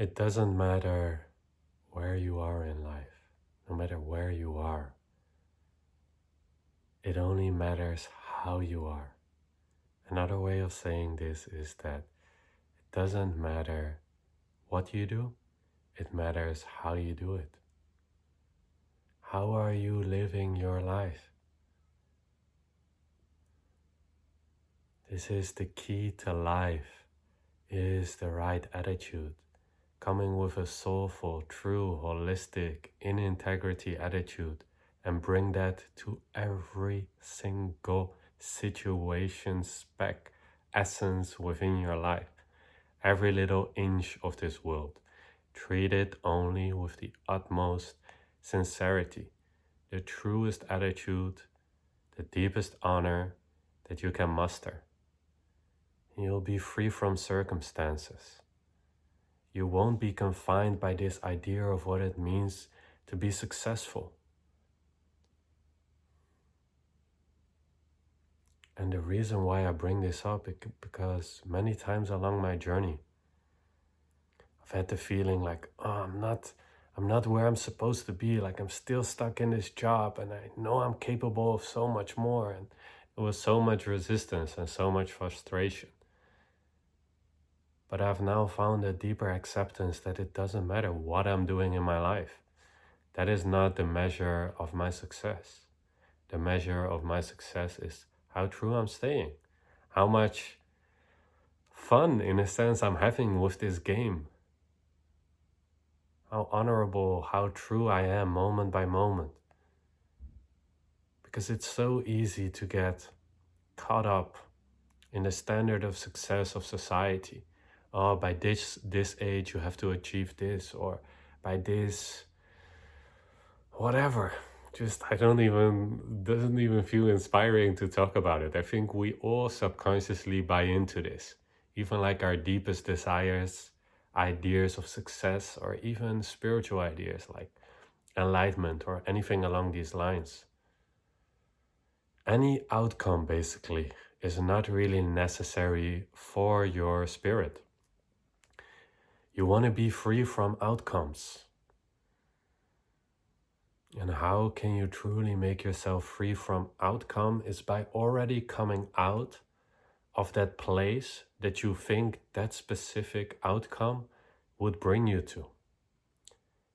It doesn't matter where you are in life, no matter where you are. It only matters how you are. Another way of saying this is that it doesn't matter what you do, it matters how you do it. How are you living your life? This is the key to life, is the right attitude. Coming with a soulful, true, holistic, in integrity attitude and bring that to every single situation, speck, essence within your life. Every little inch of this world. Treat it only with the utmost sincerity, the truest attitude, the deepest honor that you can muster. You'll be free from circumstances. You won't be confined by this idea of what it means to be successful. And the reason why I bring this up is because many times along my journey, I've had the feeling like, oh, I'm not where I'm supposed to be. Like I'm still stuck in this job and I know I'm capable of so much more. And there was so much resistance and so much frustration. But I've now found a deeper acceptance that it doesn't matter what I'm doing in my life. That is not the measure of my success. The measure of my success is how true I'm staying, how much fun, in a sense, I'm having with this game, how honorable, how true I am moment by moment. Because it's so easy to get caught up in the standard of success of society. Oh, by this age you have to achieve this, or by this whatever. Just doesn't even feel inspiring to talk about it. I think we all subconsciously buy into this. Even like our deepest desires, ideas of success, or even spiritual ideas like enlightenment or anything along these lines. Any outcome basically is not really necessary for your spirit. You want to be free from outcomes. And how can you truly make yourself free from outcome is by already coming out of that place that you think that specific outcome would bring you to.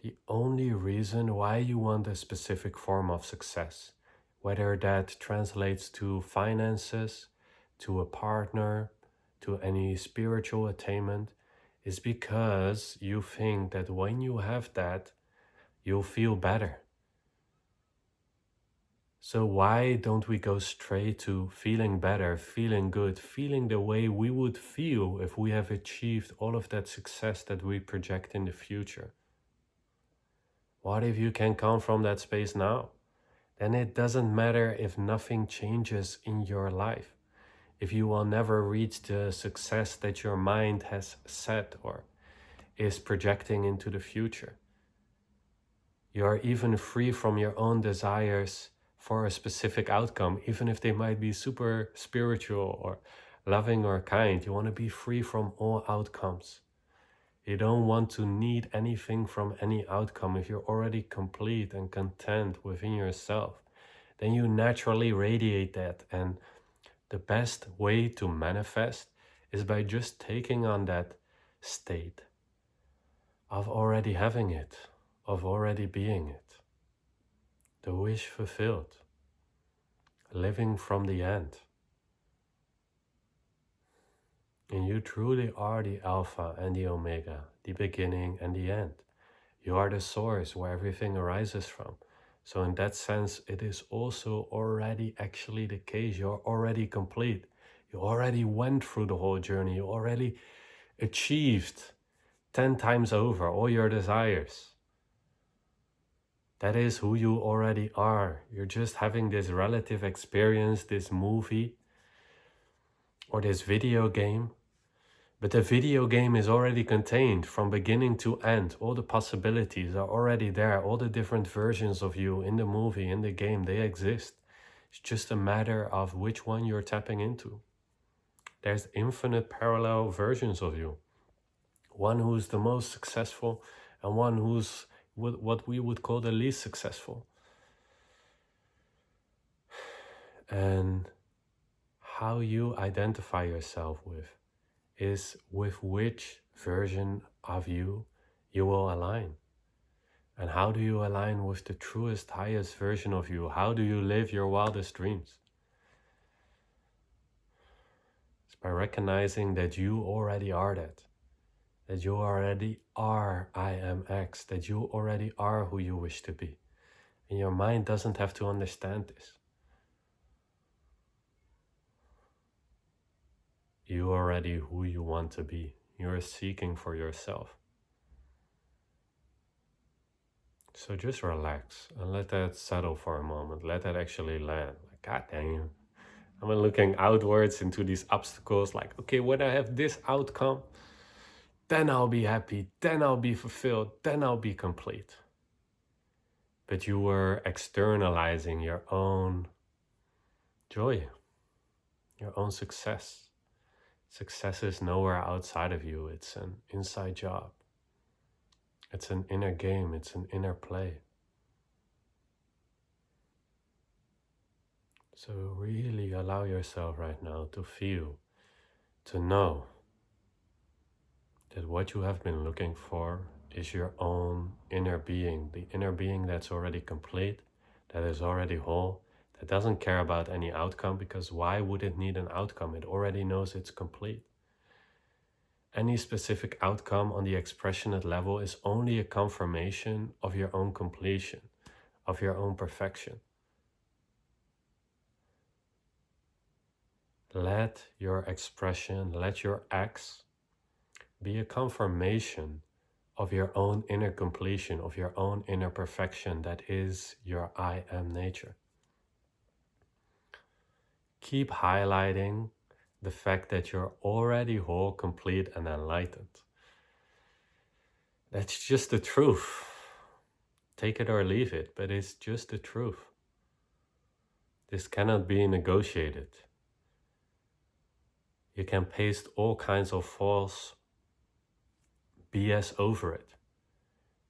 The only reason why you want a specific form of success, whether that translates to finances, to a partner, to any spiritual attainment, is because you think that when you have that, you'll feel better. So why don't we go straight to feeling better, feeling good, feeling the way we would feel if we have achieved all of that success that we project in the future? What if you can come from that space now? Then it doesn't matter if nothing changes in your life. If you will never reach the success that your mind has set or is projecting into the future. You are even free from your own desires for a specific outcome, even if they might be super spiritual or loving or kind. You want to be free from all outcomes. You don't want to need anything from any outcome. If you're already complete and content within yourself, then you naturally radiate that. And the best way to manifest is by just taking on that state of already having it, of already being it. The wish fulfilled, living from the end. And you truly are the Alpha and the Omega, the beginning and the end. You are the source where everything arises from. So in that sense, it is also already actually the case. You're already complete. You already went through the whole journey. You already achieved 10 times over all your desires. That is who you already are. You're just having this relative experience, this movie, or this video game. But the video game is already contained from beginning to end. All the possibilities are already there. All the different versions of you in the movie, in the game, they exist. It's just a matter of which one you're tapping into. There's infinite parallel versions of you. one who's the most successful and one who's what we would call the least successful. And how you identify yourself with is with which version of you you will align. And how do you align with the truest, highest version of you? How do you live your wildest dreams? It's by recognizing that you already are that you already are I am X, that you already are who you wish to be. And your mind doesn't have to understand this. You are already who you want to be. You're seeking for yourself. So just relax and let that settle for a moment. Let that actually land. Like, God damn. I'm looking outwards into these obstacles like, okay, when I have this outcome, then I'll be happy, then I'll be fulfilled, then I'll be complete. But you were externalizing your own joy, your own success. Success is nowhere outside of you. It's an inside job. It's an inner game. It's an inner play. So really allow yourself right now to feel, to know that what you have been looking for is your own inner being, the inner being that's already complete, that is already whole, that doesn't care about any outcome, because why would it need an outcome? It already knows it's complete. Any specific outcome on the expressionate level is only a confirmation of your own completion, of your own perfection. Let your expression, let your acts be a confirmation of your own inner completion, of your own inner perfection that is your I am nature. Keep highlighting the fact that you're already whole, complete, and enlightened. That's just the truth. Take it or leave it, but it's just the truth. This cannot be negotiated. You can paste all kinds of false BS over it,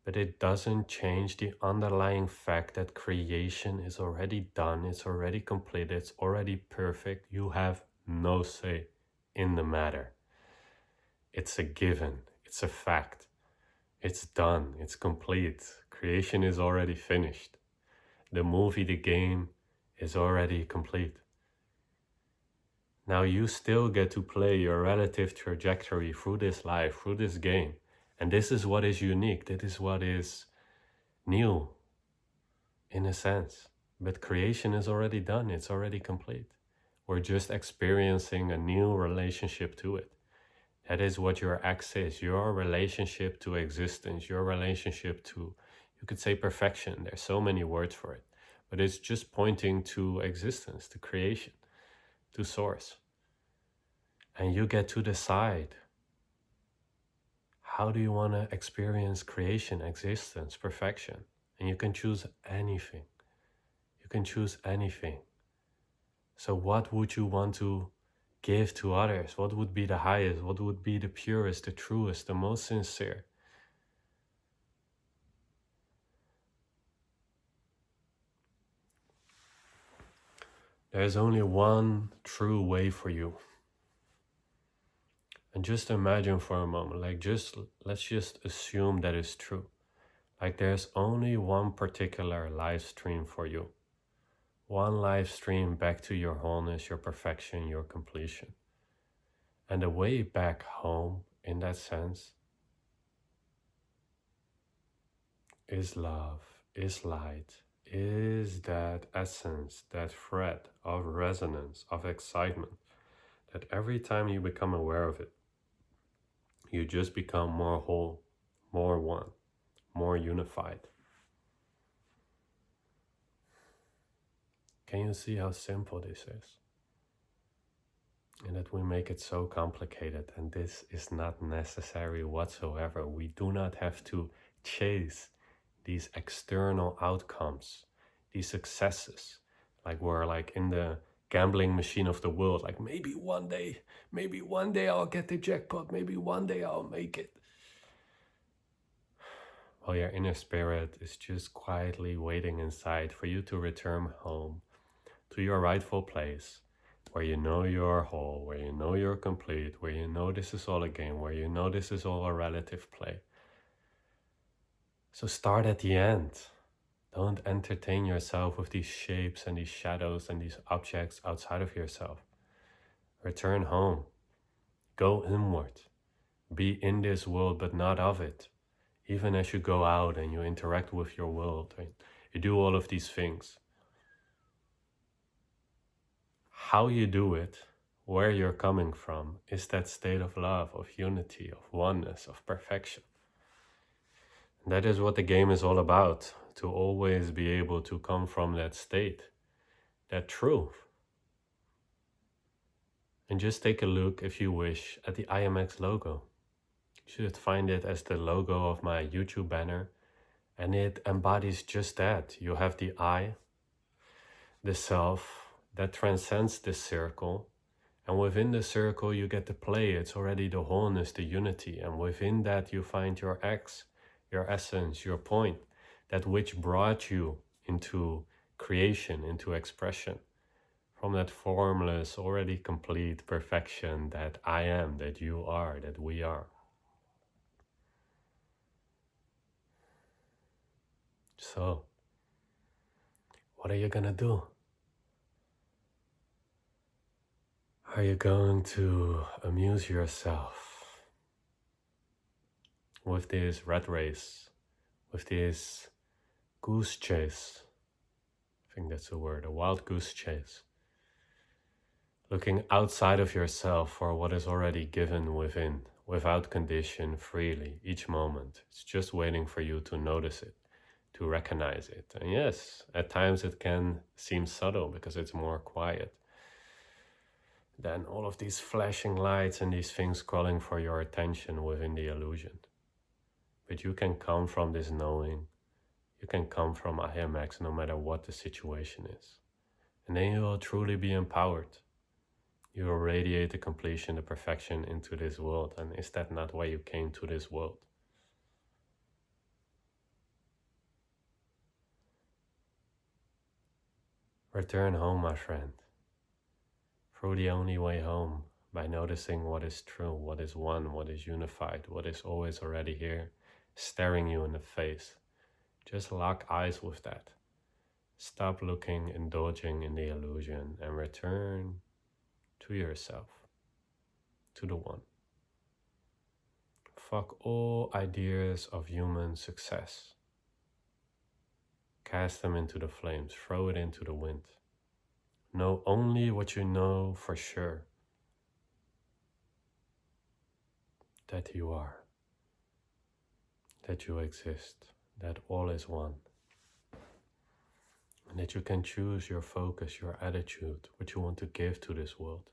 but it doesn't change the underlying fact that creation is already done, it's already complete, it's already perfect. You have no say in the matter. It's a given, it's a fact. It's done, it's complete. Creation is already finished. The movie, the game is already complete. Now you still get to play your relative trajectory through this life, through this game. And this is what is unique. This is what is new, in a sense. But creation is already done. It's already complete. We're just experiencing a new relationship to it. That is what your X is. Your relationship to existence. Your relationship to, you could say, perfection. There's so many words for it. But it's just pointing to existence, to creation, to source. And you get to decide, how do you want to experience creation, existence, perfection? And you can choose anything. You can choose anything. So what would you want to give to others? What would be the highest? What would be the purest, the truest, the most sincere? There's only one true way for you. And just imagine for a moment, let's just assume that is true. Like there's only one particular live stream for you. One live stream back to your wholeness, your perfection, your completion. And the way back home, in that sense, is love, is light, is that essence, that thread of resonance, of excitement, that every time you become aware of it, you just become more whole, more one, more unified. Can you see how simple this is? And that we make it so complicated, and this is not necessary whatsoever. We do not have to chase these external outcomes, these successes, like we're like in the gambling machine of the world, like maybe one day I'll get the jackpot, maybe one day I'll make it. while your inner spirit is just quietly waiting inside for you to return home to your rightful place, where you know you're whole, where you know you're complete, where you know this is all a game, where you know this is all a relative play. So start at the end. Don't entertain yourself with these shapes and these shadows and these objects outside of yourself. Return home. Go inward. Be in this world but not of it. Even as you go out and you interact with your world, and you do all of these things. How you do it, where you're coming from, is that state of love, of unity, of oneness, of perfection. And that is what the game is all about, to always be able to come from that state, that truth. And just take a look, if you wish, at the IMX logo. You should find it as the logo of my YouTube banner, and it embodies just that. You have the I, the self, that transcends this circle, and within the circle you get to play. It's already the wholeness, the unity, and within that you find your X, your essence, your point, that which brought you into creation, into expression, from that formless, already complete perfection that I am, that you are, that we are. So, what are you gonna do? Are you going to amuse yourself with this rat race, with this goose chase? I think that's the word, a wild goose chase. Looking outside of yourself for what is already given within, without condition, freely, each moment. It's just waiting for you to notice it, to recognize it. And yes, at times it can seem subtle because it's more quiet than all of these flashing lights and these things calling for your attention within the illusion. But you can come from this knowing, you can come from IMX no matter what the situation is. And then you will truly be empowered. You will radiate the completion, the perfection into this world. And is that not why you came to this world? Return home, my friend. Through the only way home, by noticing what is true, what is one, what is unified, what is always already here, staring you in the face. Just lock eyes with that. Stop looking, indulging in the illusion, and return to yourself, to the one. Fuck all ideas of human success. Cast them into the flames, throw it into the wind. Know only what you know for sure. That you are. That you exist. That all is one. And that you can choose your focus, your attitude, what you want to give to this world.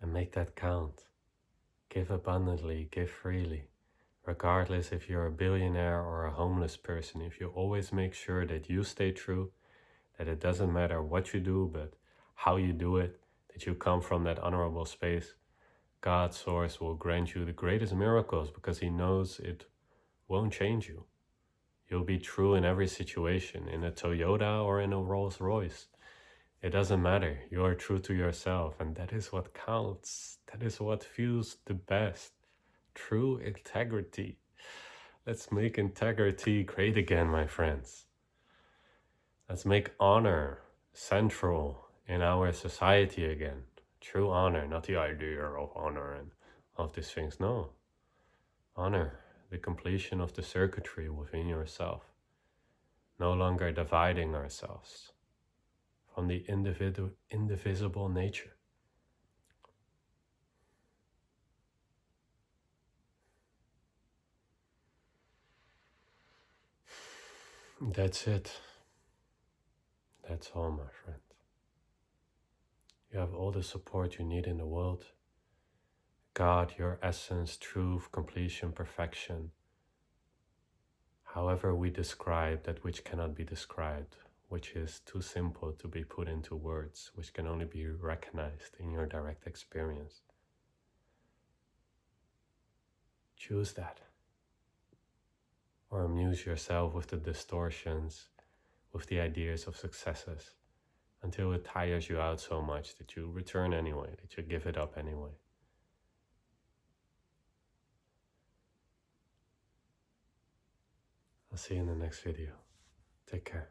And make that count. Give abundantly, give freely. Regardless if you're a billionaire or a homeless person, if you always make sure that you stay true, that it doesn't matter what you do, but how you do it, that you come from that honorable space, God's source will grant you the greatest miracles because He knows it won't change you. You'll be true in every situation, in a Toyota or in a Rolls Royce. It doesn't matter. You are true to yourself, and that is what counts. That is what feels the best. True integrity. Let's make integrity great again, my friends. Let's make honor central in our society again. True honor, not the idea of honor and of these things. No. Honor the completion of the circuitry within yourself. No longer dividing ourselves from the indivisible nature. That's it. That's all, my friend. You have all the support you need in the world. God, your essence, truth, completion, perfection. However we describe that which cannot be described, which is too simple to be put into words, which can only be recognized in your direct experience. Choose that. Or amuse yourself with the distortions, with the ideas of successes, until it tires you out so much that you return anyway, that you give it up anyway. I'll see you in the next video. Take care.